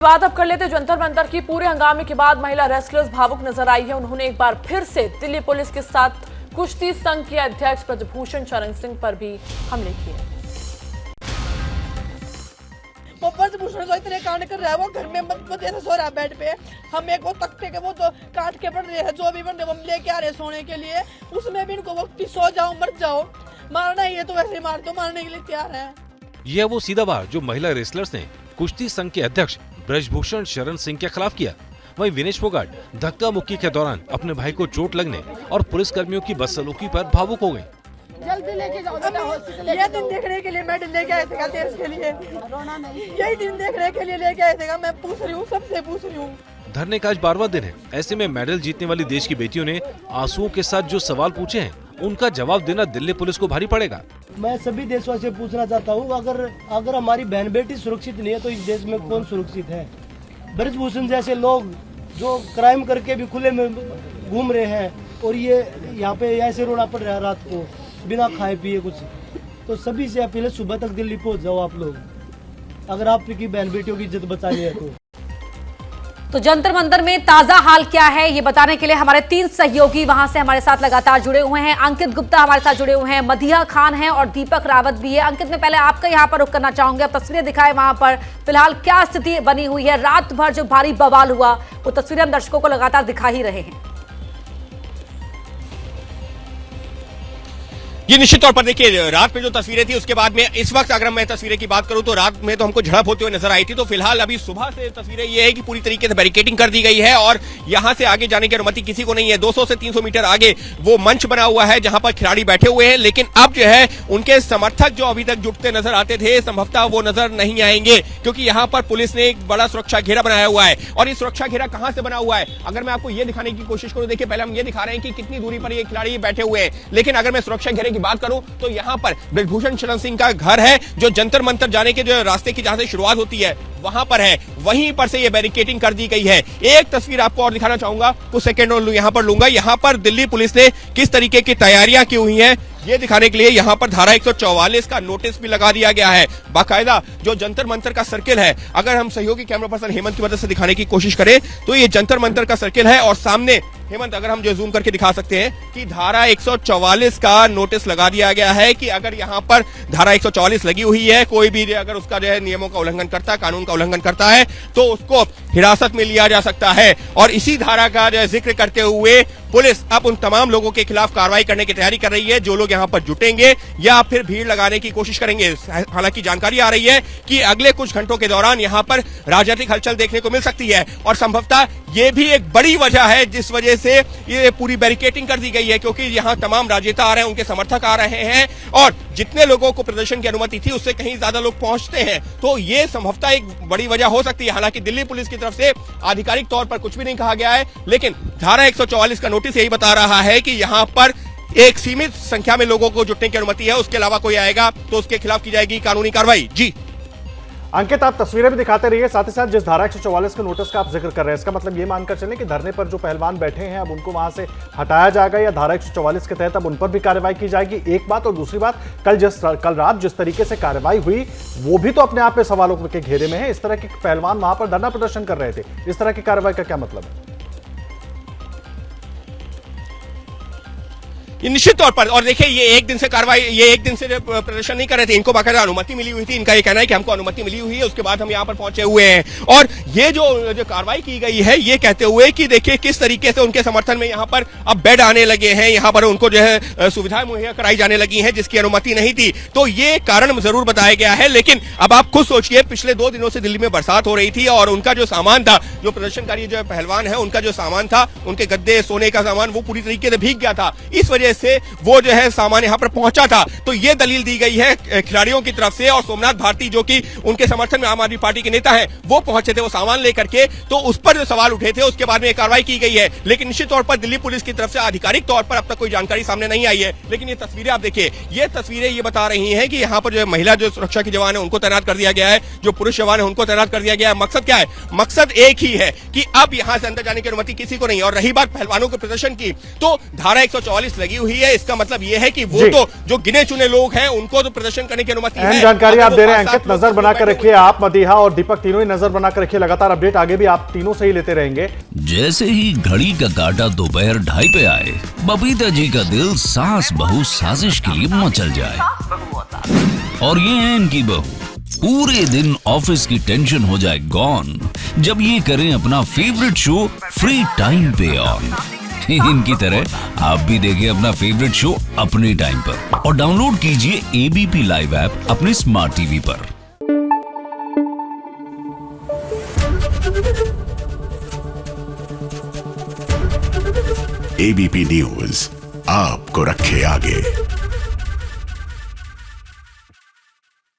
बात अब कर लेते जंतर मंतर की। पूरे हंगामे के बाद महिला रेसलर्स भावुक नजर आई है। उन्होंने एक बार फिर से दिल्ली पुलिस के साथ कुश्ती संघ के अध्यक्ष ब्रजभूषण शरण सिंह पर भी हमले किए। वो ब्रजभूषण को इतने कांड कर रहा है, वो घर में मत ऐसे सो रहा है बेड पे। हम एक वो तख्ते के वो तो काट के पड़ रहे हैं, जो भी बन रहे हम लेके आ रहे सोने के लिए। उसमें भी इनको वक्त सो जाओ मर जाओ, मारना ही है तो वैसे मार दो, मारने के लिए तैयार है। यह वो सीधा वार जो महिला रेसलर्स ने कुश्ती संघ के अध्यक्ष ब्रजभूषण शरण सिंह के खिलाफ किया। वहीं विनेश फोगाट धक्का मुक्की के दौरान अपने भाई को चोट लगने और पुलिस कर्मियों की बदसलूकी पर भावुक हो गई। जल्दी लेके जाओ ये दिन देखने के लिए मेडल लेके आए थे देश के लिए, यही दिन देखने के लिए लेके आए थे। मैं पूछ रही हूँ, सबसे पूछ रही हूँ। धरने का आज 12वां दिन है। ऐसे में मेडल जीतने वाली देश की बेटियों ने आंसुओं के साथ जो सवाल पूछे हैं उनका जवाब देना दिल्ली पुलिस को भारी पड़ेगा। मैं सभी देशवासियों से पूछना चाहता हूँ, अगर हमारी बहन बेटी सुरक्षित नहीं है तो इस देश में कौन सुरक्षित है? ब्रजभूषण जैसे लोग जो क्राइम करके भी खुले में घूम रहे हैं और ये यहाँ पे ऐसे रोना पड़ रहा है रात को बिना खाए पिए कुछ। तो सभी से अपील है, सुबह तक दिल्ली पहुँच जाओ आप लोग, अगर आपकी बहन बेटियों की इज्जत बचानी है तो जंतर मंतर में ताजा हाल क्या है ये बताने के लिए हमारे 3 सहयोगी वहां से हमारे साथ लगातार जुड़े हुए हैं। अंकित गुप्ता हमारे साथ जुड़े हुए हैं, मदिया खान है और दीपक रावत भी है। अंकित, में पहले आपका यहां पर रुक करना चाहूंगे, अब तस्वीरें दिखाएं वहां पर फिलहाल क्या स्थिति बनी हुई है। रात भर जो भारी बवाल हुआ वो तस्वीरें हम दर्शकों को लगातार दिखा ही रहे हैं। ये निश्चित तौर पर देखिए रात में जो तस्वीरें थी उसके बाद में इस वक्त अगर मैं तस्वीरें की बात करूं तो रात में तो हमको झड़प होते हुए नजर आई थी। तो फिलहाल अभी सुबह से तस्वीरें ये है कि पूरी तरीके से बैरिकेडिंग कर दी गई है और यहां से आगे जाने की अनुमति किसी को नहीं है। 200 से 300 मीटर आगे वो मंच बना हुआ है जहां पर खिलाड़ी बैठे हुए हैं, लेकिन अब जो है उनके समर्थक जो अभी तक जुटते नजर आते थे संभवतः वो नजर नहीं आएंगे, क्योंकि यहाँ पर पुलिस ने एक बड़ा सुरक्षा घेरा बनाया हुआ है। और ये सुरक्षा घेरा कहां से बना हुआ है अगर मैं आपको ये दिखाने की कोशिश करूं, देखिए पहले हम ये दिखा रहे हैं कि कितनी दूरी पर ये खिलाड़ी बैठे हुए हैं, लेकिन अगर मैं सुरक्षा घेरे की बात करूं तो यहाँ पर ब्रजभूषण शरण सिंह का घर है जो जंतर मंतर जाने के जो रास्ते की जहां से शुरुआत होती है वहां पर है, वहीं पर से ये बैरिकेडिंग कर दी गई है। एक तस्वीर आपको और दिखाना चाहूंगा, कुछ सेकंड और यहां पर लूंगा। यहां पर दिल्ली पुलिस ने किस तरीके की तैयारियां की हुई हैं ये दिखाने के लिए यहां पर धारा 144 का नोटिस भी लगा दिया गया है। बाकायदा जो जंतर मंतर का सर्किल है, अगर हम सहयोगी कैमरा पर्सन हेमंत की मदद से दिखाने की कोशिश करें तो ये जंतर मंतर का सर्किल है और सामने हेमंत अगर हम जो जूम करके दिखा सकते हैं कि धारा 144 का नोटिस लगा दिया गया है कि अगर यहां पर धारा 144 लगी हुई है, कोई भी अगर उसका जो है नियमों का उल्लंघन करता है, कानून का उल्लंघन करता है तो उसको हिरासत में लिया जा सकता है। और इसी धारा का जो है जिक्र करते हुए पुलिस अब उन तमाम लोगों के खिलाफ कार्रवाई करने की तैयारी कर रही है जो लोग यहां पर जुटेंगे या फिर भीड़ लगाने की कोशिश करेंगे। हालांकि जानकारी आ रही है कि अगले कुछ घंटों के दौरान यहां पर राजनीतिक हलचल देखने को मिल सकती है और संभवतः ये भी एक बड़ी वजह है जिस वजह से ये पूरी बैरिकेडिंग कर दी गई है, क्योंकि यहां तमाम राजनेता आ रहे हैं, उनके समर्थक आ रहे हैं और जितने लोगों को प्रदर्शन की अनुमति थी उससे कहीं ज्यादा लोग पहुंचते हैं, तो ये संभवतः एक बड़ी वजह हो सकती है। हालांकि दिल्ली पुलिस की तरफ से आधिकारिक तौर पर कुछ भी नहीं कहा गया है, लेकिन धारा 144 का नोटिस यही बता रहा है कि यहां पर एक सीमित संख्या में लोगों को जुटने की अनुमति है, उसके अलावा कोई आएगा तो उसके खिलाफ की जाएगी कानूनी कार्रवाई। जी अंकित, आप तस्वीरें भी दिखाते रहिए, साथ ही साथ जिस धारा 144 के नोटिस का आप जिक्र कर रहे हैं इसका मतलब ये मानकर चलें कि धरने पर जो पहलवान बैठे हैं अब उनको वहां से हटाया जाएगा या धारा 144 के तहत अब उन पर भी कार्रवाई की जाएगी, एक बात। और दूसरी बात, कल रात जिस तरीके से कार्रवाई हुई वो भी तो अपने आप में सवालों के घेरे में है। इस तरह के पहलवान वहां पर धरना प्रदर्शन कर रहे थे, इस तरह की कार्रवाई का क्या मतलब है? निश्चित तौर पर, और देखिए ये एक दिन से कार्रवाई, ये एक दिन से प्रदर्शन नहीं कर रहे थे, इनको बाकायदा अनुमति मिली हुई थी। इनका ये कहना है कि हमको अनुमति मिली हुई है, उसके बाद हम यहाँ पर पहुंचे हुए हैं। और ये जो कार्रवाई की गई है ये कहते हुए कि देखिए किस तरीके से उनके समर्थन में यहाँ पर अब बेड आने लगे हैं, यहाँ पर उनको जो है सुविधाएं मुहैया कराई जाने लगी हैं जिसकी अनुमति नहीं थी। तो ये कारण जरूर बताया गया है, लेकिन अब आप खुद सोचिए पिछले 2 दिनों से दिल्ली में बरसात हो रही थी और उनका जो सामान था, जो प्रदर्शनकारी जो पहलवान है उनका जो सामान था, उनके गद्दे सोने का सामान, वो पूरी तरीके से भीग गया था। इस वजह से वो जो है सामान यहाँ पर पहुंचा था। तो ये दलील दी गई है खिलाड़ियों की तरफ से और सोमनाथ भारती जो कि उनके समर्थन में आम आदमी पार्टी के नेता हैं वो पहुंचे थे वो सामान लेकर के, तो उस पर जो सवाल उठे थे उसके बाद में कार्रवाई की गई है। लेकिन निश्चित तौर पर दिल्ली पुलिस की तरफ से आधिकारिक तौर पर अब तक कोई जानकारी सामने नहीं आई है। लेकिन ये तस्वीरें आप देखिए, ये तस्वीरें ये बता रही हैं कि यहाँ पर जो महिला जो सुरक्षा के जवान है उनको तैनात कर दिया गया है, जो पुरुष जवान है उनको तैनात कर दिया गया है। मकसद क्या है? मकसद एक ही है कि अब यहाँ से अंदर जाने की अनुमति किसी को नहीं। और रही बात पहलवानों के प्रदर्शन की, तो धारा 144 लगी हुई है, इसका मतलब ये है कि वो जी। तो जो गिने चुने लोग हैं उनको तो प्रदर्शन करने की अनुमति अहम है। जानकारी अगर आप वो दे रहे हैं 5-7 अंकित, लोग नजर जो बनाकर बैठे रखिए। आप, मदीहा और दीपक तीनों ही नजर बनाकर रखिए। लगातार अपडेट आगे भी आप तीनों से ही लेते रहेंगे। जैसे ही घड़ी का काटा दोपहर 2:30 पे आए, बबीता जी का दिल सास बहू साजिश के लिए मचल जाए। और ये है इनकी बहू, पूरे दिन ऑफिस की टेंशन हो जाए गॉन जब ये करें अपना फेवरेट शो फ्री टाइम पे ऑन। इनकी तरह आप भी देखिए अपना फेवरेट शो अपने टाइम पर और डाउनलोड कीजिए एबीपी लाइव ऐप अपने स्मार्ट टीवी पर। एबीपी न्यूज आपको रखे आगे।